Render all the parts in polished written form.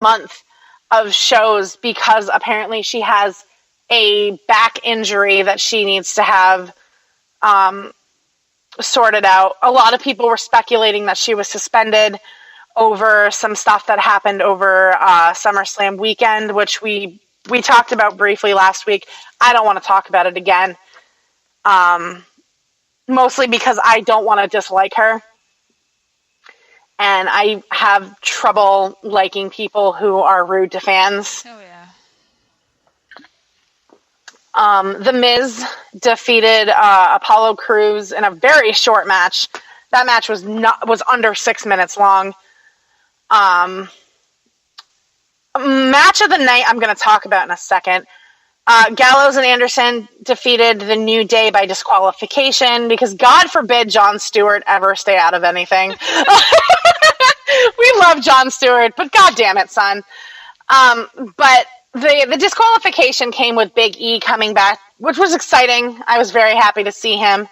month of shows because apparently she has a back injury that she needs to have sorted out. A lot of people were speculating that she was suspended over some stuff that happened over Summerslam weekend, which we talked about briefly last week. I don't want to talk about it again, mostly because I don't want to dislike her. And I have trouble liking people who are rude to fans. Oh, yeah. The Miz defeated Apollo Crews in a very short match. That match was under 6 minutes long. Match of the night I'm going to talk about in a second. Gallows and Anderson defeated the New Day by disqualification because God forbid Jon Stewart ever stay out of anything. We love Jon Stewart, but God damn it, son. But the disqualification came with Big E coming back, which was exciting. I was very happy to see him.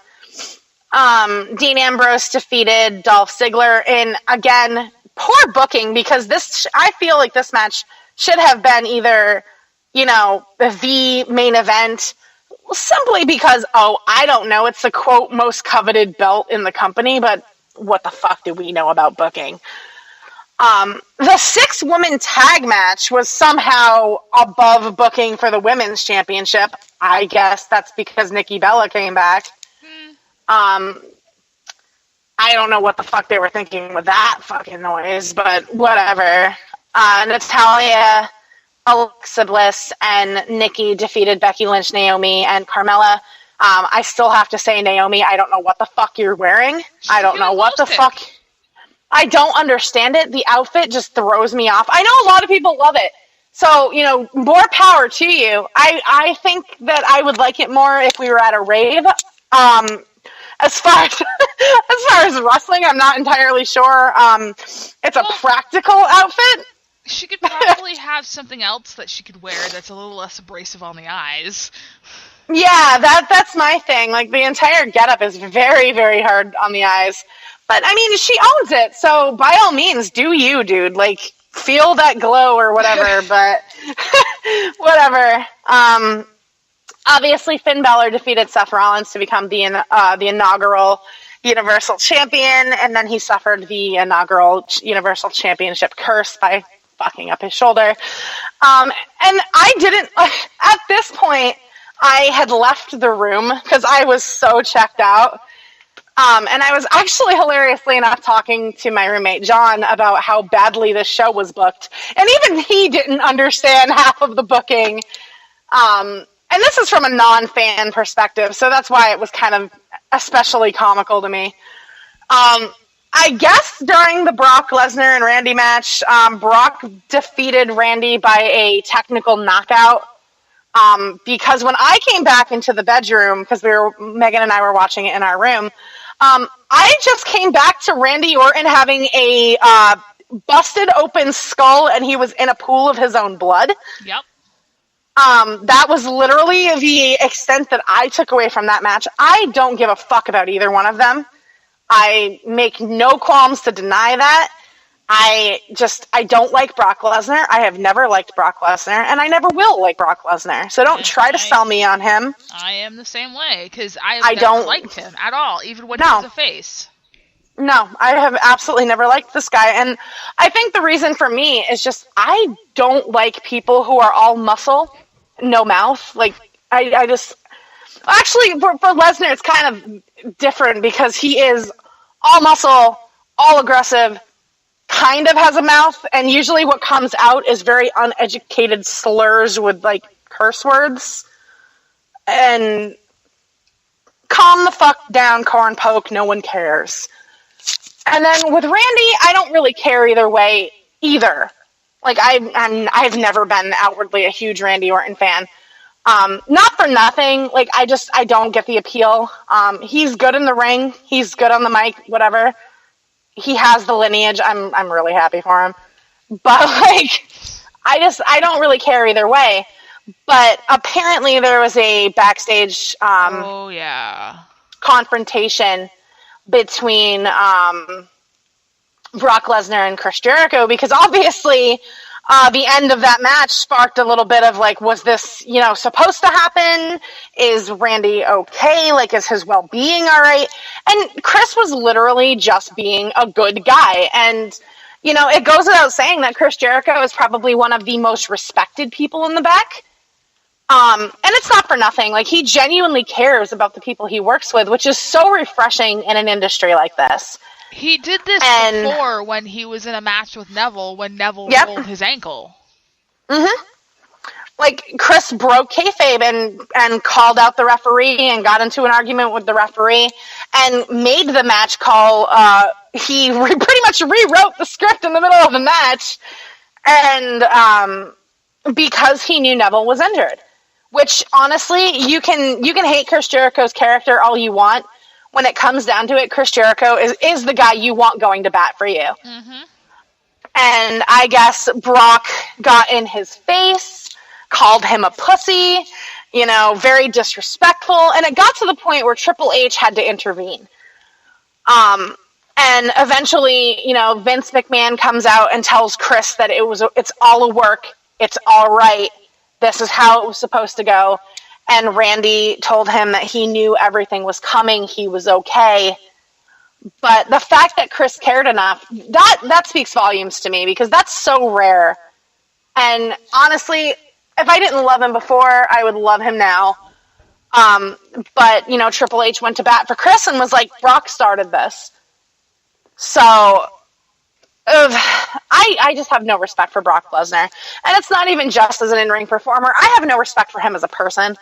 Dean Ambrose defeated Dolph Ziggler in, again, poor booking because I feel like this match should have been either, the main event, simply because, I don't know, it's the quote most coveted belt in the company, but what the fuck do we know about booking? The 6-woman tag match was somehow above booking for the women's championship. I guess that's because Nikki Bella came back. I don't know what the fuck they were thinking with that fucking noise, but whatever. Natalya, Alexa Bliss, and Nikki defeated Becky Lynch, Naomi, and Carmella. I still have to say, Naomi, I don't know what the fuck you're wearing. I don't know what the fuck. I don't understand it. The outfit just throws me off. I know a lot of people love it. So, more power to you. I think that I would like it more if we were at a rave. As far as wrestling, I'm not entirely sure. It's a practical outfit. She could probably have something else that she could wear that's a little less abrasive on the eyes. Yeah, that's my thing. Like, the entire getup is very, very hard on the eyes. But, I mean, she owns it, so by all means, do you, dude. Like, feel that glow or whatever, but whatever. Obviously, Finn Balor defeated Seth Rollins to become the inaugural Universal Champion, and then he suffered the inaugural Universal Championship curse by fucking up his shoulder. And I didn't, at this point, I had left the room because I was so checked out. And I was actually, hilariously enough, talking to my roommate, John, about how badly this show was booked. And even he didn't understand half of the booking. And this is from a non-fan perspective, so that's why it was kind of especially comical to me. I guess during the Brock Lesnar and Randy match, Brock defeated Randy by a technical knockout. Because when I came back into the bedroom, because Megan and I were watching it in our room, I just came back to Randy Orton having a busted open skull, and he was in a pool of his own blood. Yep. That was literally the extent that I took away from that match. I don't give a fuck about either one of them. I make no qualms to deny that. I don't like Brock Lesnar. I have never liked Brock Lesnar, and I never will like Brock Lesnar. So don't try to sell me on him. I am the same way, because I don't like him at all, even when he's a face. No, I have absolutely never liked this guy. And I think the reason for me is just I don't like people who are all muscle, no mouth. Like, I just... Actually, for Lesnar, it's kind of different because he is all muscle, all aggressive, kind of has a mouth, and usually what comes out is very uneducated slurs with, like, curse words. And calm the fuck down, corn poke, no one cares. And then with Randy, I don't really care either way either. Like, I've never been outwardly a huge Randy Orton fan. Not for nothing. Like, I don't get the appeal. He's good in the ring. He's good on the mic, whatever. He has the lineage. I'm really happy for him. But, like, I don't really care either way. But apparently there was a backstage, confrontation between, Brock Lesnar and Chris Jericho, because obviously, The end of that match sparked a little bit of like, was this, supposed to happen? Is Randy okay? Like, is his well-being all right? And Chris was literally just being a good guy. And, it goes without saying that Chris Jericho is probably one of the most respected people in the back. And it's not for nothing. Like, he genuinely cares about the people he works with, which is so refreshing in an industry like this. He did this before when he was in a match with Neville, when Neville rolled his ankle. Mm-hmm. Like, Chris broke kayfabe and called out the referee and got into an argument with the referee and made the match call. He pretty much rewrote the script in the middle of the match, and because he knew Neville was injured. Which, honestly, you can hate Chris Jericho's character all you want. When it comes down to it, Chris Jericho is the guy you want going to bat for you. Mm-hmm. And I guess Brock got in his face, called him a pussy, very disrespectful. And it got to the point where Triple H had to intervene. And eventually, Vince McMahon comes out and tells Chris that it's all a work. It's all right. This is how it was supposed to go. And Randy told him that he knew everything was coming. He was okay. But the fact that Chris cared enough, that speaks volumes to me, because that's so rare. And honestly, if I didn't love him before, I would love him now. But, Triple H went to bat for Chris and was like, Brock started this. So I just have no respect for Brock Lesnar. And it's not even just as an in-ring performer. I have no respect for him as a person.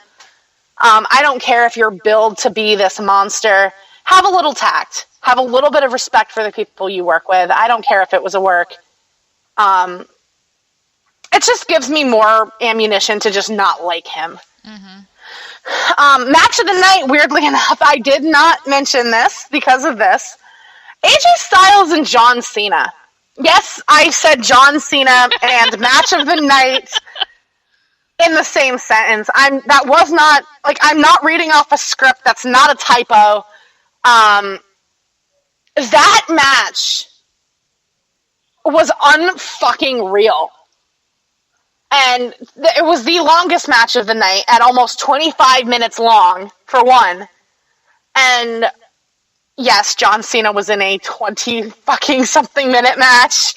I don't care if you're billed to be this monster. Have a little tact. Have a little bit of respect for the people you work with. I don't care if it was a work. It just gives me more ammunition to just not like him. Mm-hmm. Match of the night, weirdly enough, I did not mention this because of this. AJ Styles and John Cena. Yes, I said John Cena and match of the night in the same sentence. I'm not reading off a script. That's not a typo. That match was unfucking real. And it was the longest match of the night at almost 25 minutes long, for one. And yes, John Cena was in a 20-fucking-something minute match.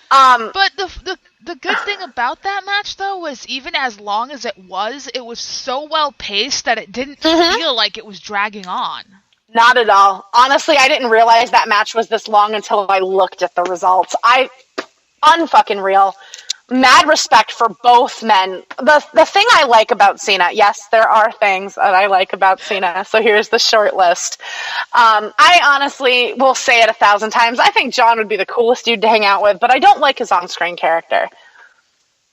But the good thing about that match, though, was even as long as it was so well-paced that it didn't feel like it was dragging on. Not at all. Honestly, I didn't realize that match was this long until I looked at the results. Unfucking real. Mad respect for both men. The thing I like about Cena, yes, there are things that I like about Cena, so here's the short list. I honestly will say it 1,000 times. I think John would be the coolest dude to hang out with, but I don't like his on-screen character.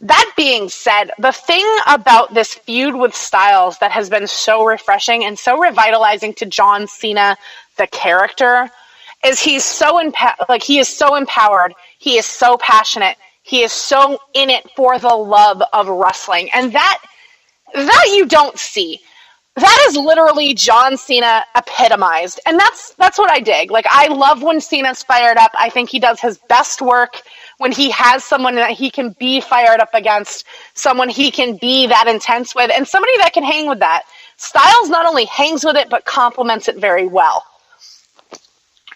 That being said, the thing about this feud with Styles that has been so refreshing and so revitalizing to John Cena, the character, is he is so empowered. He is so passionate. He is so in it for the love of wrestling. And that you don't see. That is literally John Cena epitomized. And that's what I dig. Like, I love when Cena's fired up. I think he does his best work when he has someone that he can be fired up against, someone he can be that intense with, and somebody that can hang with that. Styles not only hangs with it, but complements it very well.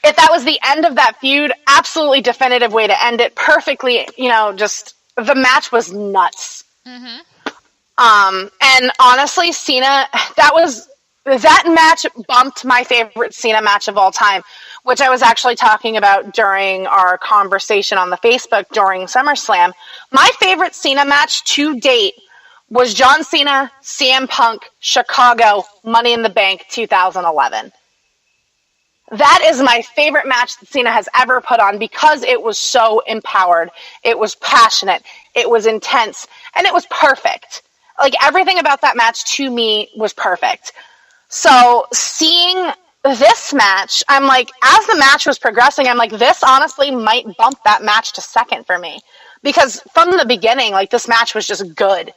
If that was the end of that feud, absolutely definitive way to end it. Perfectly, just the match was nuts. Mm-hmm. And honestly, Cena, that match bumped my favorite Cena match of all time, which I was actually talking about during our conversation on the Facebook during SummerSlam. My favorite Cena match to date was John Cena, CM Punk, Chicago, Money in the Bank 2011. That is my favorite match that Cena has ever put on because it was so empowered. It was passionate. It was intense. And it was perfect. Like, everything about that match to me was perfect. So seeing this match, I'm like, as the match was progressing, I'm like, this honestly might bump that match to second for me. Because from the beginning, like, this match was just good.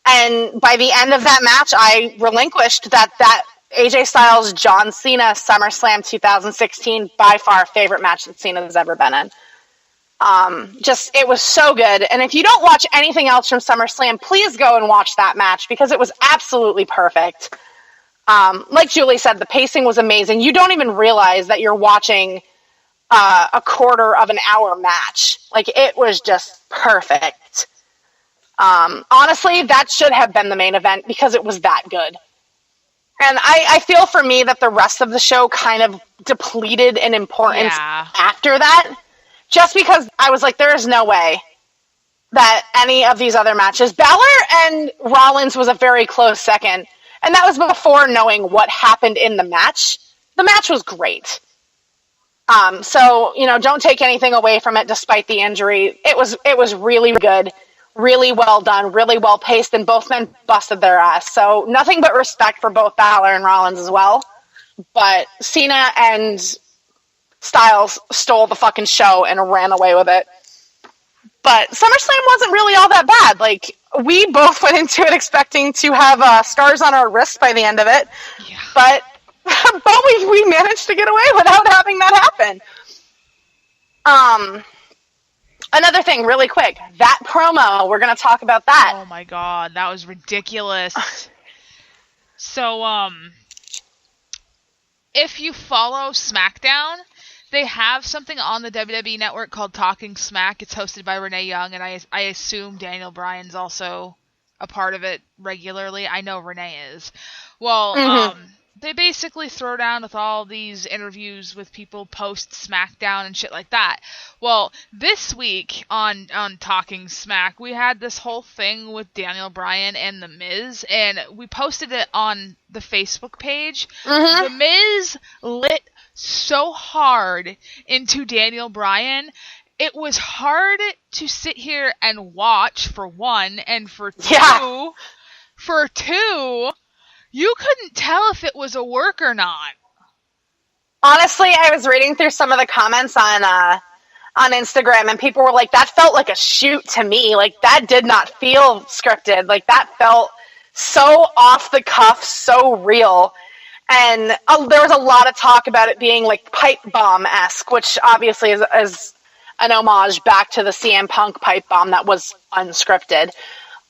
And by the end of that match, I relinquished that AJ Styles, John Cena, SummerSlam 2016, by far favorite match that Cena has ever been in. It was so good. And if you don't watch anything else from SummerSlam, please go and watch that match because it was absolutely perfect. Like Julie said, the pacing was amazing. You don't even realize that you're watching a quarter of an hour match. Like, it was just perfect. Honestly, that should have been the main event because it was that good. And I feel for me that the rest of the show kind of depleted in importance after that. Just because I was like, there is no way that any of these other matches... Balor and Rollins was a very close second. And that was before knowing what happened in the match. The match was great. So, don't take anything away from it despite the injury. It was really good, really well done, really well paced, and both men busted their ass. So nothing but respect for both Balor and Rollins as well. But Cena and Styles stole the fucking show and ran away with it. But SummerSlam wasn't really all that bad. Like, we both went into it expecting to have scars on our wrists by the end of it. Yeah. But we managed to get away without having that happen. Another thing, really quick. That promo, we're going to talk about that. Oh my god, that was ridiculous. So, if you follow SmackDown, they have something on the WWE Network called Talking Smack. It's hosted by Renee Young, and I assume Daniel Bryan's also a part of it regularly. I know Renee is. Well, they basically throw down with all these interviews with people post SmackDown and shit like that. Well, this week on Talking Smack, we had this whole thing with Daniel Bryan and The Miz, and we posted it on the Facebook page. The Miz lit so hard into Daniel Bryan. It was hard to sit here and watch, for one, and for two, you couldn't tell if it was a work or not. Honestly, I was reading through some of the comments on Instagram, and people were like, that felt like a shoot to me. Like, that did not feel scripted. Like, that felt so off the cuff, so real. And there was a lot of talk about it being like pipe bomb-esque, which obviously is an homage back to the CM Punk pipe bomb that was unscripted.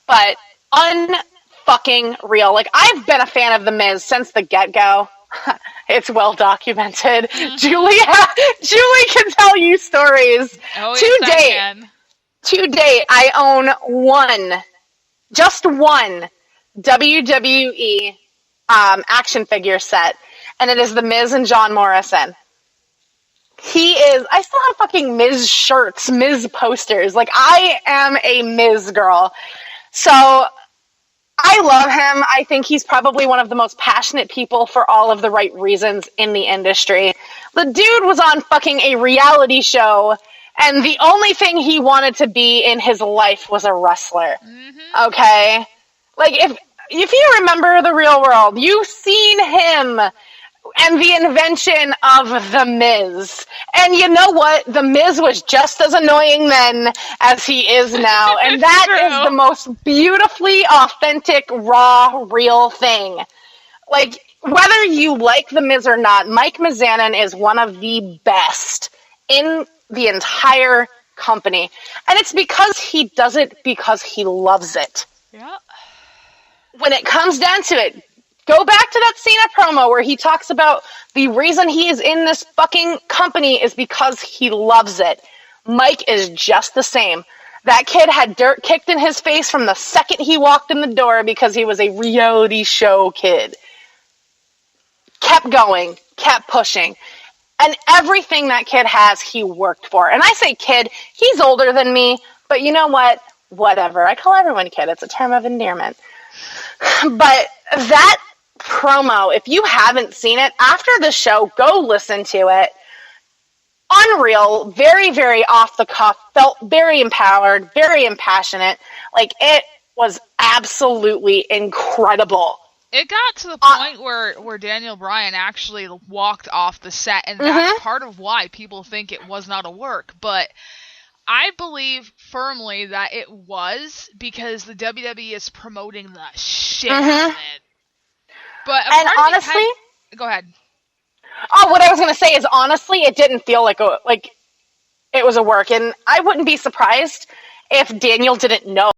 But unfucking real. Like, I've been a fan of The Miz since the get-go. It's well documented. Julie can tell you stories. Oh, yes, To date, I own just one WWE action figure set, and it is The Miz and John Morrison. I still have fucking Miz shirts, Miz posters. Like, I am a Miz girl. So, I love him. I think he's probably one of the most passionate people for all of the right reasons in the industry. The dude was on fucking a reality show, and the only thing he wanted to be in his life was a wrestler. Okay? Like, if you remember The Real World, you've seen him and the invention of The Miz. And you know what? The Miz was just as annoying then as he is now. And that is the most beautifully authentic, raw, real thing. Like, whether you like The Miz or not, Mike Mizanin is one of the best in the entire company. And it's because he does it because he loves it. Yeah. When it comes down to it, go back to that Cena promo where he talks about the reason he is in this fucking company is because he loves it. Mike is just the same. That kid had dirt kicked in his face from the second he walked in the door because he was a reality show kid. Kept going, kept pushing. And everything that kid has, he worked for. And I say kid, he's older than me, but you know what? Whatever. I call everyone kid. It's a term of endearment. But that promo, if you haven't seen it, after the show, go listen to it. Unreal, very, very off the cuff, felt very empowered, very impassionate. Like, it was absolutely incredible. It got to the point where Daniel Bryan actually walked off the set, and that's part of why people think it was not a work, but I believe firmly that it was because the WWE is promoting the shit out of it. But honestly, go ahead. Oh, what I was going to say is honestly, it didn't feel like it was a work. And I wouldn't be surprised if Daniel didn't know